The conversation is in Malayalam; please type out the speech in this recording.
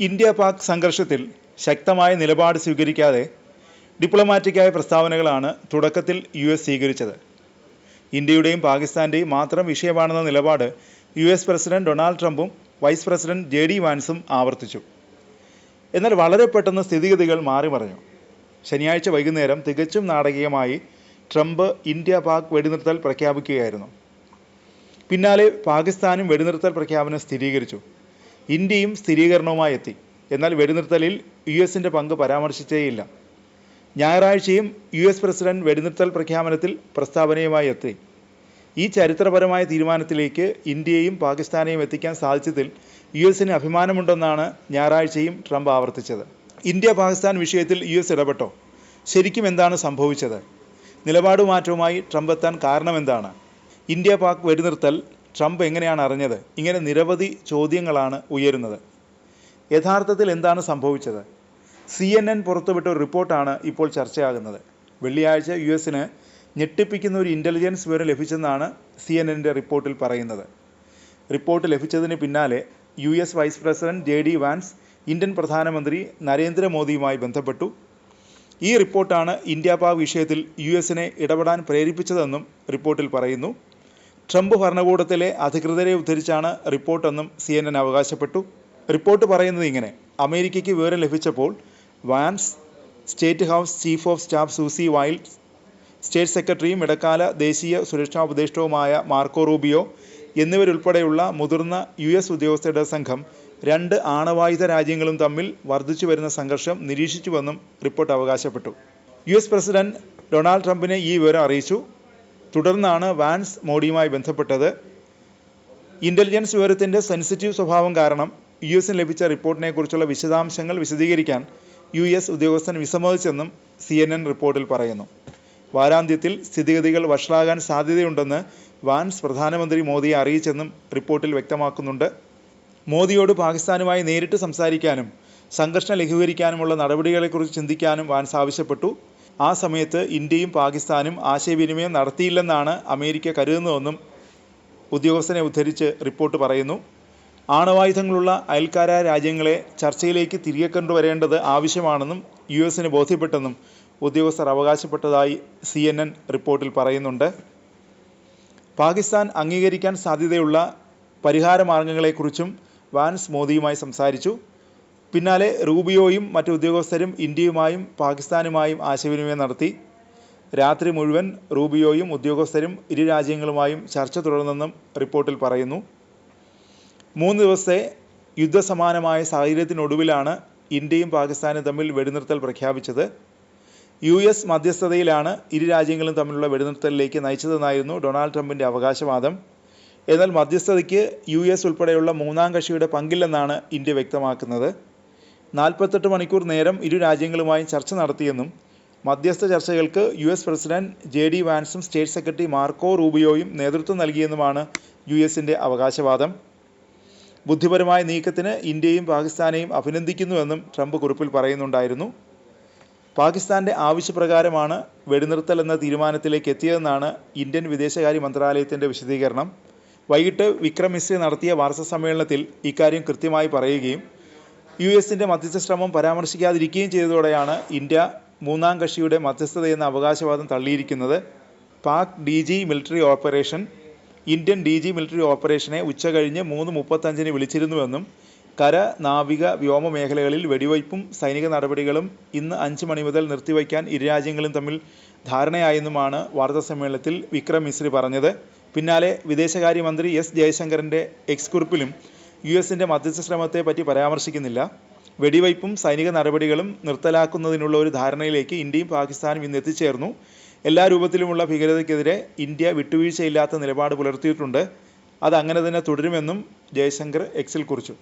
ഇന്ത്യ പാക് സംഘർഷത്തിൽ ശക്തമായ നിലപാട് സ്വീകരിക്കാതെ ഡിപ്ലോമാറ്റിക്കായ പ്രസ്താവനകളാണ് തുടക്കത്തിൽ US സ്വീകരിച്ചത്. ഇന്ത്യയുടെയും പാകിസ്ഥാൻ്റെയും മാത്രം വിഷയമാണെന്ന നിലപാട് US പ്രസിഡന്റ് ഡൊണാൾഡ് ട്രംപും വൈസ് പ്രസിഡന്റ് JD വാൻസും ആവർത്തിച്ചു. എന്നാൽ വളരെ പെട്ടെന്ന് സ്ഥിതിഗതികൾ മാറിമറിഞ്ഞു. ശനിയാഴ്ച വൈകുന്നേരം തികച്ചും നാടകീയമായി ട്രംപ് ഇന്ത്യ പാക് വെടിനിർത്തൽ പ്രഖ്യാപിക്കുകയായിരുന്നു. പിന്നാലെ പാകിസ്ഥാനും വെടിനിർത്തൽ പ്രഖ്യാപനം സ്ഥിരീകരിച്ചു. ഇന്ത്യയും സ്ഥിരീകരണവുമായി എത്തി. എന്നാൽ വെടിനിർത്തലിൽ US-ൻ്റെ പങ്ക് പരാമർശിച്ചേയില്ല. ഞായറാഴ്ചയും US പ്രസിഡന്റ് വെടിനിർത്തൽ പ്രഖ്യാപനത്തിൽ പ്രസ്താവനയുമായി എത്തി. ഈ ചരിത്രപരമായ തീരുമാനത്തിലേക്ക് ഇന്ത്യയെയും പാകിസ്ഥാനെയും എത്തിക്കാൻ സാധിച്ചതിൽ US-ന് അഭിമാനമുണ്ടെന്നാണ് ഞായറാഴ്ചയും ട്രംപ് ആവർത്തിച്ചത്. ഇന്ത്യ പാകിസ്ഥാൻ വിഷയത്തിൽ US ഇടപെട്ടോ? ശരിക്കും എന്താണ് സംഭവിച്ചത്? നിലപാട് മാറ്റവുമായി ട്രംപ് എത്താൻ കാരണമെന്താണ്? ഇന്ത്യ പാക് വെടിനിർത്തൽ ട്രംപ് എങ്ങനെയാണ് അറിഞ്ഞത്? ഇങ്ങനെ നിരവധി ചോദ്യങ്ങളാണ് ഉയരുന്നത്. യഥാർത്ഥത്തിൽ എന്താണ് സംഭവിച്ചത്? CNN പുറത്തുവിട്ട ഒരു റിപ്പോർട്ടാണ് ഇപ്പോൾ ചർച്ചയാകുന്നത്. വെള്ളിയാഴ്ച US-ന് ഞെട്ടിപ്പിക്കുന്ന ഒരു ഇൻ്റലിജൻസ് വിവരം ലഭിച്ചെന്നാണ് CNN-ൻ്റെ റിപ്പോർട്ടിൽ പറയുന്നത്. റിപ്പോർട്ട് ലഭിച്ചതിന് പിന്നാലെ US vice president JD Vance Indian പ്രധാനമന്ത്രി നരേന്ദ്രമോദിയുമായി ബന്ധപ്പെട്ടു. ഈ റിപ്പോർട്ടാണ് ഇന്ത്യ പാക് വിഷയത്തിൽ US-നെ ഇടപെടാൻ പ്രേരിപ്പിച്ചതെന്നും റിപ്പോർട്ടിൽ പറയുന്നു. ട്രംപ് ഭരണകൂടത്തിലെ അധികൃതരെ ഉദ്ധരിച്ചാണ് റിപ്പോർട്ടെന്നും CNN അവകാശപ്പെട്ടു. റിപ്പോർട്ട് പറയുന്നത് ഇങ്ങനെ: അമേരിക്കയ്ക്ക് വിവരം ലഭിച്ചപ്പോൾ Vance, state house chief of staff Susie Wiles, state സെക്രട്ടറിയും ഇടക്കാല ദേശീയ സുരക്ഷാ ഉപദേഷ്ടാവുമായ മാർക്കോ റൂബിയോ എന്നിവരുൾപ്പെടെയുള്ള മുതിർന്ന US ഉദ്യോഗസ്ഥരുടെ സംഘം 2 ആണവായുധ രാജ്യങ്ങളും തമ്മിൽ വർദ്ധിച്ചു വരുന്ന സംഘർഷം നിരീക്ഷിച്ചുവെന്നും റിപ്പോർട്ട് അവകാശപ്പെട്ടു. US പ്രസിഡന്റ് ഡൊണാൾഡ് ട്രംപിനെ ഈ വിവരം അറിയിച്ചു. തുടർന്നാണ് വാൻസ് മോഡിയുമായി ബന്ധപ്പെട്ടത്. ഇൻ്റലിജൻസ് വിവരത്തിൻ്റെ സെൻസിറ്റീവ് സ്വഭാവം കാരണം US-ന് ലഭിച്ച റിപ്പോർട്ടിനെക്കുറിച്ചുള്ള വിശദാംശങ്ങൾ വിശദീകരിക്കാൻ US ഉദ്യോഗസ്ഥൻ വിസമ്മതിച്ചെന്നും CNN റിപ്പോർട്ടിൽ പറയുന്നു. വാരാന്ത്യത്തിൽ സ്ഥിതിഗതികൾ വഷളാകാൻ സാധ്യതയുണ്ടെന്ന് വാൻസ് പ്രധാനമന്ത്രി മോദിയെ അറിയിച്ചെന്നും റിപ്പോർട്ടിൽ വ്യക്തമാക്കുന്നുണ്ട്. മോദിയോട് പാകിസ്ഥാനുമായി നേരിട്ട് സംസാരിക്കാനും സംഘർഷം ലഘൂകരിക്കാനുമുള്ള നടപടികളെക്കുറിച്ച് ചിന്തിക്കാനും വാൻസ് ആവശ്യപ്പെട്ടു. ആ സമയത്ത് ഇന്ത്യയും പാകിസ്ഥാനും ആശയവിനിമയം നടത്തിയില്ലെന്നാണ് അമേരിക്ക കരുതുന്നതെന്നും ഉദ്യോഗസ്ഥനെ ഉദ്ധരിച്ച് റിപ്പോർട്ട് പറയുന്നു. ആണവായുധങ്ങളുള്ള അയൽക്കാരായ രാജ്യങ്ങളെ ചർച്ചയിലേക്ക് തിരികെ കൊണ്ടുവരേണ്ടത് ആവശ്യമാണെന്നും US-ന് ബോധ്യപ്പെട്ടെന്നും ഉദ്യോഗസ്ഥർ അവകാശപ്പെട്ടതായി CNN റിപ്പോർട്ടിൽ പറയുന്നുണ്ട്. പാകിസ്ഥാൻ അംഗീകരിക്കാൻ സാധ്യതയുള്ള പരിഹാര മാർഗങ്ങളെക്കുറിച്ചും വാൻസ് മോദിയുമായി സംസാരിച്ചു. പിന്നാലെ റൂബിയോയും മറ്റു ഉദ്യോഗസ്ഥരും ഇന്ത്യയുമായും പാകിസ്ഥാനുമായും ആശയവിനിമയം നടത്തി. രാത്രി മുഴുവൻ റൂബിയോയും ഉദ്യോഗസ്ഥരും ഇരു രാജ്യങ്ങളുമായും ചർച്ച തുടർന്നെന്നും റിപ്പോർട്ടിൽ പറയുന്നു. 3 ദിവസത്തെ യുദ്ധസമാനമായ സാഹചര്യത്തിനൊടുവിലാണ് ഇന്ത്യയും പാകിസ്ഥാനും തമ്മിൽ വെടിനിർത്തൽ പ്രഖ്യാപിച്ചത്. US മധ്യസ്ഥതയിലാണ് ഇരു രാജ്യങ്ങളും തമ്മിലുള്ള വെടിനിർത്തലിലേക്ക് നയിച്ചതെന്നായിരുന്നു ഡൊണാൾഡ് ട്രംപിൻ്റെ അവകാശവാദം. എന്നാൽ മധ്യസ്ഥതയ്ക്ക് US ഉൾപ്പെടെയുള്ള മൂന്നാം കക്ഷിയുടെ പങ്കില്ലെന്നാണ് ഇന്ത്യ വ്യക്തമാക്കുന്നത്. 48 മണിക്കൂർ നേരം ഇരു രാജ്യങ്ങളുമായും ചർച്ച നടത്തിയെന്നും മധ്യസ്ഥ ചർച്ചകൾക്ക് US പ്രസിഡന്റ് JD വാൻസും സ്റ്റേറ്റ് സെക്രട്ടറി മാർക്കോ റൂബിയോയും നേതൃത്വം നൽകിയെന്നുമാണ് US-ൻ്റെ അവകാശവാദം. ബുദ്ധിപരമായ നീക്കത്തിന് ഇന്ത്യയും പാകിസ്ഥാനെയും അഭിനന്ദിക്കുന്നുവെന്നും ട്രംപ് കുറിപ്പിൽ പറയുന്നുണ്ടായിരുന്നു. പാകിസ്ഥാൻ്റെ ആവശ്യപ്രകാരമാണ് വെടിനിർത്തൽ എന്ന തീരുമാനത്തിലേക്ക് എത്തിയതെന്നാണ് ഇന്ത്യൻ വിദേശകാര്യ മന്ത്രാലയത്തിൻ്റെ വിശദീകരണം. വൈകിട്ട് വിക്രം മിസ്രി നടത്തിയ വാർത്താസമ്മേളനത്തിൽ ഇക്കാര്യം കൃത്യമായി പറയുകയും US-ൻ്റെ മധ്യസ്ഥ ശ്രമം പരാമർശിക്കാതിരിക്കുകയും ചെയ്തതോടെയാണ് ഇന്ത്യ മൂന്നാം കക്ഷിയുടെ മധ്യസ്ഥതയെന്ന അവകാശവാദം തള്ളിയിരിക്കുന്നത്. Pak DG military operation Indian DG military ഓപ്പറേഷനെ ഉച്ചകഴിഞ്ഞ് 3:35 വിളിച്ചിരുന്നുവെന്നും കര, നാവിക, വ്യോമ മേഖലകളിൽ വെടിവയ്പും സൈനിക നടപടികളും ഇന്ന് 5 മണി മുതൽ നിർത്തിവയ്ക്കാൻ ഇരു രാജ്യങ്ങളും തമ്മിൽ ധാരണയായെന്നുമാണ് വാർത്താസമ്മേളനത്തിൽ വിക്രം മിസ്രി പറഞ്ഞത്. പിന്നാലെ വിദേശകാര്യമന്ത്രി S ജയശങ്കറിൻ്റെ എക്സ് കുറിപ്പിലും US-ൻ്റെ മധ്യസ്ഥ ശ്രമത്തെ പറ്റി പരാമർശിക്കുന്നില്ല. വെടിവയ്പും സൈനിക നടപടികളും നിർത്തലാക്കുന്നതിനുള്ള ഒരു ധാരണയിലേക്ക് ഇന്ത്യയും പാകിസ്ഥാനും ഇന്ന് എത്തിച്ചേർന്നു. എല്ലാ രൂപത്തിലുമുള്ള ഭീകരതയ്ക്കെതിരെ ഇന്ത്യ വിട്ടുവീഴ്ചയില്ലാത്ത നിലപാട് പുലർത്തിയിട്ടുണ്ട്. അതങ്ങനെ തന്നെ തുടരുമെന്നും ജയശങ്കർ എക്സിൽ കുറിച്ചു.